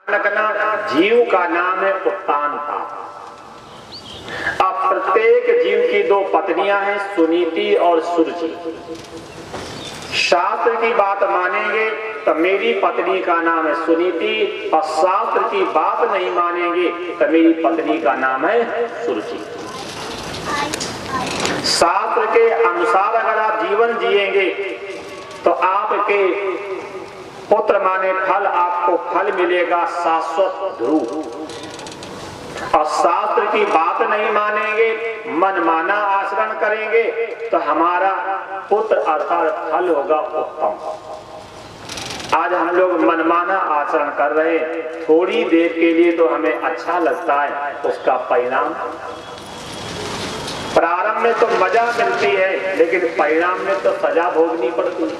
जीव का नाम है उत्तानता। अब प्रत्येक जीव की दो पत्नियां हैं, सुनीति और सुरुचि। शास्त्र की बात मानेंगे तो मेरी पत्नी का नाम है सुनीति, और शास्त्र की बात नहीं मानेंगे तो मेरी पत्नी का नाम है सुरुचि। शास्त्र के अनुसार अगर आप जीवन जिएंगे तो आपके पुत्र माने फल, आपको फल मिलेगा शाश्वत ध्रुव। और शास्त्र की बात नहीं मानेंगे, मनमाना आचरण करेंगे तो हमारा पुत्र अर्थात फल होगा उत्तम। आज हम लोग मनमाना आचरण कर रहे हैं, थोड़ी देर के लिए तो हमें अच्छा लगता है, उसका परिणाम प्रारंभ में तो मजा मिलती है लेकिन परिणाम में तो सजा भोगनी पड़ती है।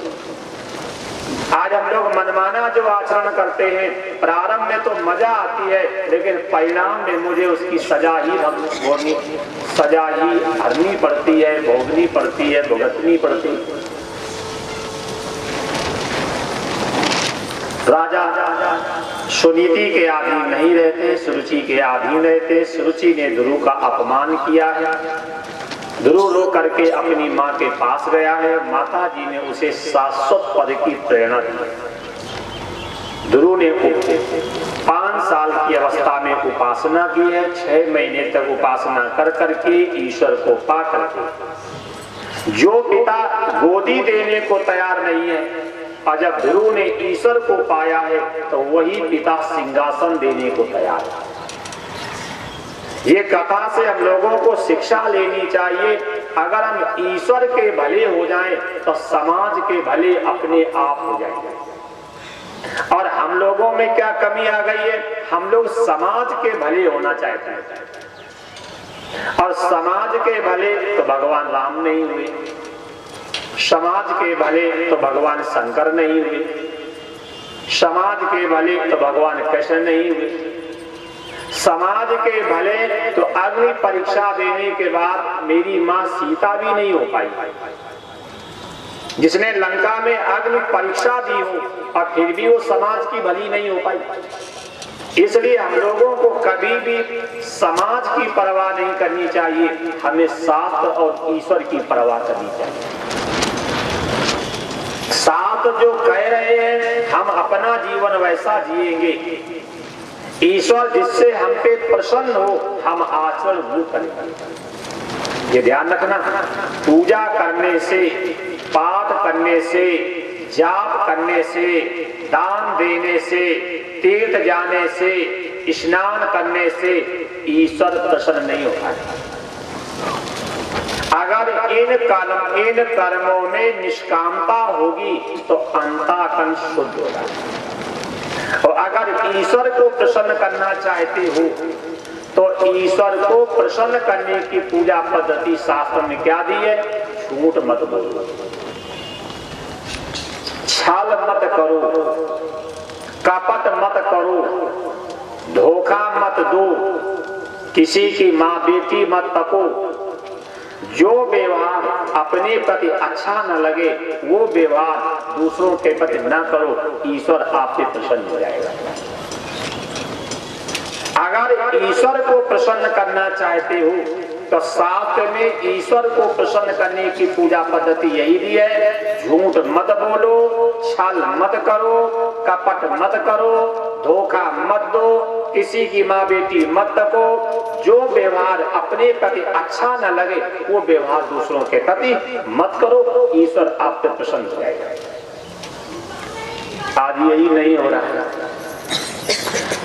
आज हम लोग मनमाना जो आचरण करते हैं, प्रारंभ में तो मजा आती है लेकिन परिणाम में मुझे उसकी सजा ही भरनी पड़ती है, भोगनी पड़ती है, भुगतनी पड़ती है। राजा सुनीति के अधीन नहीं रहते, सुरुचि के अधीन रहते। सुरुचि ने ध्रुव का अपमान किया है। ध्रुव रो करके अपनी माँ के पास गया है। माता जी ने उसे शाश्वत पद की प्रेरणा दी। ध्रुव ने 5 साल की अवस्था में उपासना की है। 6 महीने तक उपासना कर करके ईश्वर को पा करके, जो पिता गोदी देने को तैयार नहीं है, और जब ध्रुव ने ईश्वर को पाया है तो वही पिता सिंहासन देने को तैयार है। ये कथा से हम लोगों को शिक्षा लेनी चाहिए। अगर हम ईश्वर के भले हो जाएं तो समाज के भले अपने आप हो जाएंगे। और हम लोगों में क्या कमी आ गई है, हम लोग समाज के भले होना चाहते हैं, और समाज के भले तो भगवान राम नहीं हुए, समाज के भले तो भगवान शंकर नहीं हुए, समाज के भले तो भगवान कृष्ण नहीं हुए, समाज के भले तो अग्नि परीक्षा देने के बाद मेरी मां सीता भी नहीं हो पाई, जिसने लंका में अग्नि परीक्षा दी हो और फिर भी वो समाज की भली नहीं हो पाई। इसलिए हम लोगों को कभी भी समाज की परवाह नहीं करनी चाहिए, हमें शास्त्र और ईश्वर की परवाह करनी चाहिए। शास्त्र जो कह रहे हैं हम अपना जीवन वैसा जिएंगे, ईश्वर जिससे हम पे प्रसन्न हो हम आचरण वो करेंगे। ये ध्यान रखना, पूजा करने से, पाठ करने से, जाप करने से, दान देने से, तीर्थ जाने से, स्नान करने से ईश्वर प्रसन्न नहीं होता है। अगर इन कर्मों में निष्कामता होगी तो अंतःकरण शुद्ध होगा। और अगर ईश्वर को प्रसन्न करना चाहते हो तो ईश्वर को प्रसन्न करने की पूजा पद्धति शास्त्र में क्या दी है? झूठ मत बोलो, छल मत करो, कपट मत करो, धोखा मत दो, किसी की माँ बेटी मत तको। जो व्यवहार अपने प्रति अच्छा न लगे वो व्यवहार दूसरों के प्रति न करो, ईश्वर आपसे प्रसन्न हो जाएगा। अगर ईश्वर को प्रसन्न करना चाहते हो तो शास्त्र में ईश्वर को प्रसन्न करने की पूजा पद्धति यही दी है। झूठ मत बोलो, छल मत करो, कपट मत करो, धोखा मत दो, किसी की माँ बेटी मत तको। जो व्यवहार अपने प्रति अच्छा न लगे वो व्यवहार दूसरों के प्रति मत करो, ईश्वर आप पे प्रसन्न हो जाएगा। आज यही नहीं हो रहा है।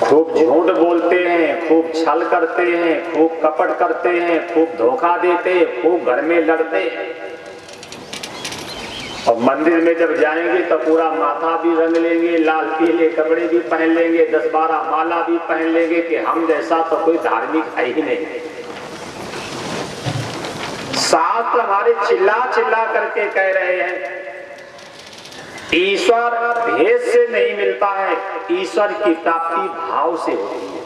खूब झूठ बोलते हैं, खूब छल करते हैं, खूब कपट करते हैं, खूब धोखा देते हैं, खूब घर में लड़ते हैं, और मंदिर में जब जाएंगे तो पूरा माथा भी रंग लेंगे, लाल पीले कपड़े भी पहन लेंगे, 10-12 माला भी पहन लेंगे कि हम जैसा तो कोई धार्मिक है ही नहीं। शास्त्र हमारे चिल्ला चिल्ला करके कह रहे हैं ईश्वर भेद से नहीं मिलता है, ईश्वर की प्राप्ति भाव से होती है।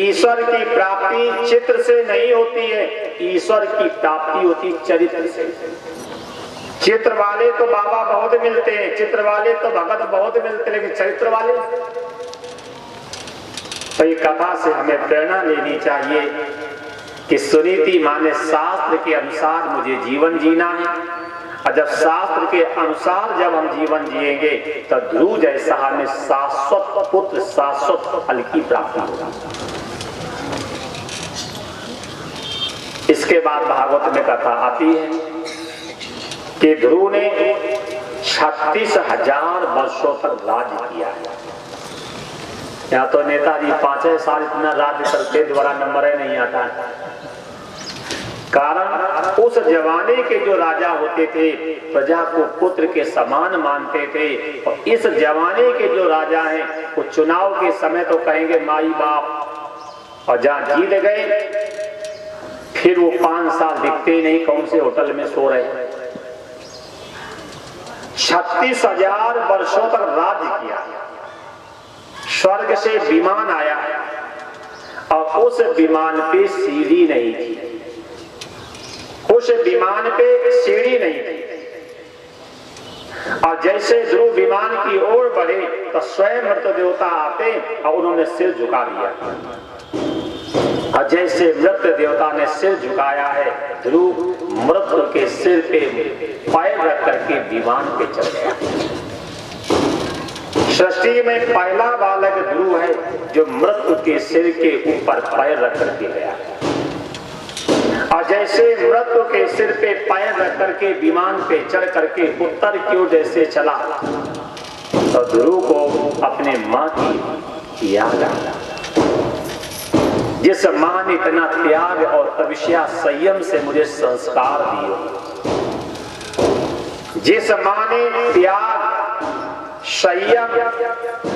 ईश्वर की प्राप्ति चित्र से नहीं होती है, ईश्वर की प्राप्ति होती चरित्र से। चित्र वाले तो बाबा बहुत मिलते हैं, चित्र वाले तो भगत बहुत मिलते हैं, लेकिन चरित्र वाले। तो ये कथा से हमें प्रेरणा लेनी चाहिए कि सुनीति माने शास्त्र के अनुसार मुझे जीवन जीना है, और जब शास्त्र के अनुसार जब हम जीवन जिएंगे तो ध्रुव जैसा हमें शाश्वत पुत्र शाश्वत फल की प्राप्ति होगा। इसके बाद भागवत में कथा आती है कि ध्रुव ने 36,000 वर्षों तक राज्य किया है। यहाँ तो नेताजी 5 साल इतना राज्य करते द्वारा नंबर नहीं आता है। कारण उस जमाने के जो राजा होते थे प्रजा को पुत्र के समान मानते थे, और इस जमाने के जो राजा हैं वो चुनाव के समय तो कहेंगे माई बाप, और जहां जीत गए फिर वो 5 साल दिखते नहीं, कौन से होटल में सो रहे। 36,000 वर्षों तक राज्य किया। स्वर्ग से विमान आया और उस विमान पे सीढ़ी नहीं थी, उस विमान पे सीढ़ी नहीं थी। और जैसे ध्रुव विमान की ओर बढ़े तो स्वयं मृत देवता आते और उन्होंने सिर झुका दिया, और जैसे मृत देवता ने सिर झुकाया है ध्रुव मृत्यु के सिर पे पैर रख करके विमान पे चढ़ गया। सृष्टि में पहला बालक ध्रुव है जो मृत्यु के सिर के ऊपर पैर रख करके गया। और जैसे मृत्यु के सिर पे पैर रख करके विमान पे चढ़ करके उत्तर की ओर जैसे चला तो ध्रुव को अपने माँ की याद आया, जिस माँ ने इतना त्याग और तपस्या संयम से मुझे संस्कार दिए, जिस माँ ने त्याग संयम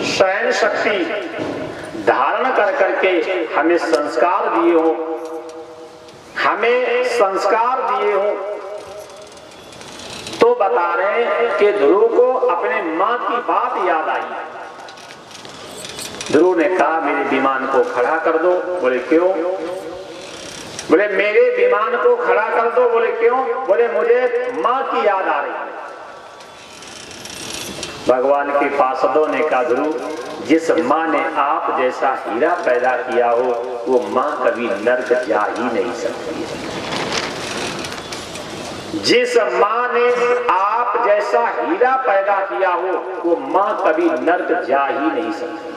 सहन शक्ति धारण कर करके हमें संस्कार दिए हो, हमें संस्कार दिए हो, तो बता रहे हैं कि ध्रुव को अपने माँ की बात याद आई। ध्रुव ने कहा मेरे विमान को खड़ा कर दो। बोले क्यों? बोले मेरे विमान को खड़ा कर दो। बोले क्यों? बोले मुझे माँ की याद आ रही है। भगवान के पार्षदों ने कहा ध्रुव, जिस माँ ने आप जैसा हीरा पैदा किया हो वो माँ कभी नर्क जा ही नहीं सकती है। जिस माँ ने आप जैसा हीरा पैदा किया हो वो माँ कभी नर्क जा ही नहीं सकती।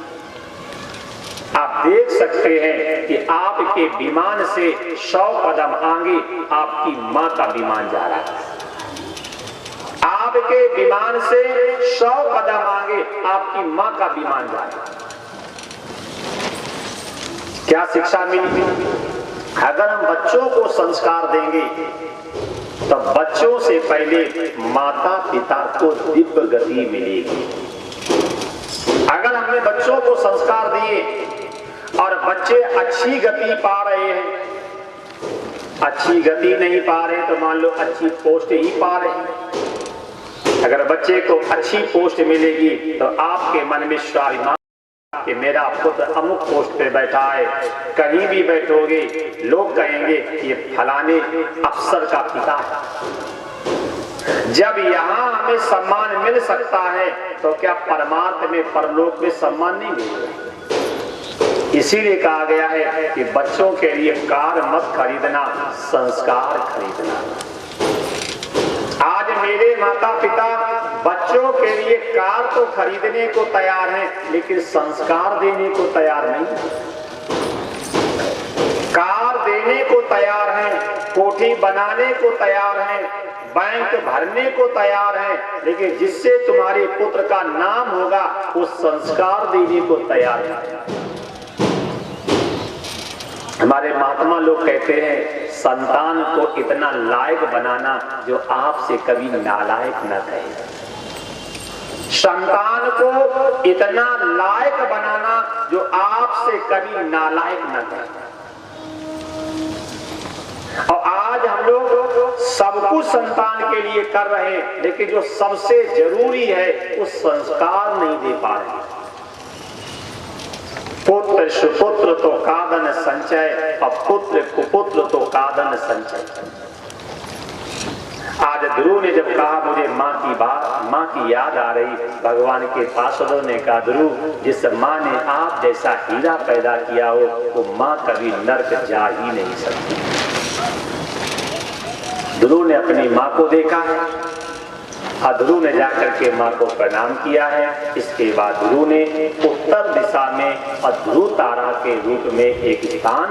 आप देख सकते हैं कि आपके विमान से 100 कदम आगे आपकी माँ का विमान जा रहा है। आपके विमान से 100 कदम आगे आपकी माँ का विमान जा रहा है। क्या शिक्षा मिली? अगर हम बच्चों को संस्कार देंगे तो बच्चों से पहले माता पिता को दिव्य गति मिलेगी। अगर हमने बच्चों को संस्कार दिए और बच्चे अच्छी गति पा रहे हैं, अच्छी गति नहीं पा रहे तो मान लो अच्छी पोस्ट ही पा रहे हैं। अगर बच्चे को अच्छी पोस्ट मिलेगी तो आपके मन में स्वाभिमान कि मेरा पुत्र अमुक पोस्ट पे बैठा है, कहीं भी बैठोगे लोग कहेंगे ये फलाने अफसर का पिता है। जब यहाँ हमें सम्मान मिल सकता है तो क्या परमार्थ में परलोक में सम्मान नहीं मिलेगा? इसीलिए कहा गया है कि बच्चों के लिए कार मत खरीदना, संस्कार खरीदना। आज मेरे माता पिता बच्चों के लिए कार तो खरीदने को तैयार हैं लेकिन संस्कार देने को तैयार नहीं। कार देने को तैयार हैं, कोठी बनाने को तैयार हैं, बैंक भरने को तैयार हैं, लेकिन जिससे तुम्हारे पुत्र का नाम होगा वो संस्कार देने को तैयार है। हमारे महात्मा लोग कहते हैं संतान को इतना लायक बनाना जो आपसे कभी नालायक न कहे। संतान को इतना लायक बनाना जो आपसे कभी नालायक न कहे। और आज हम लोग सब कुछ संतान के लिए कर रहे हैं लेकिन जो सबसे जरूरी है वो संस्कार नहीं दे पा रहे। पुत्र सुपुत्र तो कादन संचय और पुत्र कुपुत्र तो कादन संचय। आज ध्रुव ने जब कहा मुझे माँ की याद आ रही, भगवान के पार्षदों ने कहा ध्रुव, जिस माँ ने आप जैसा हीरा पैदा किया हो वो माँ कभी नर्क जा ही नहीं सकती। ध्रुव ने अपनी माँ को देखा है, ध्रुव ने जाकर के माँ को प्रणाम किया है। इसके बाद ध्रुव ने उत्तर दिशा में ध्रुव तारा के रूप में एक स्थान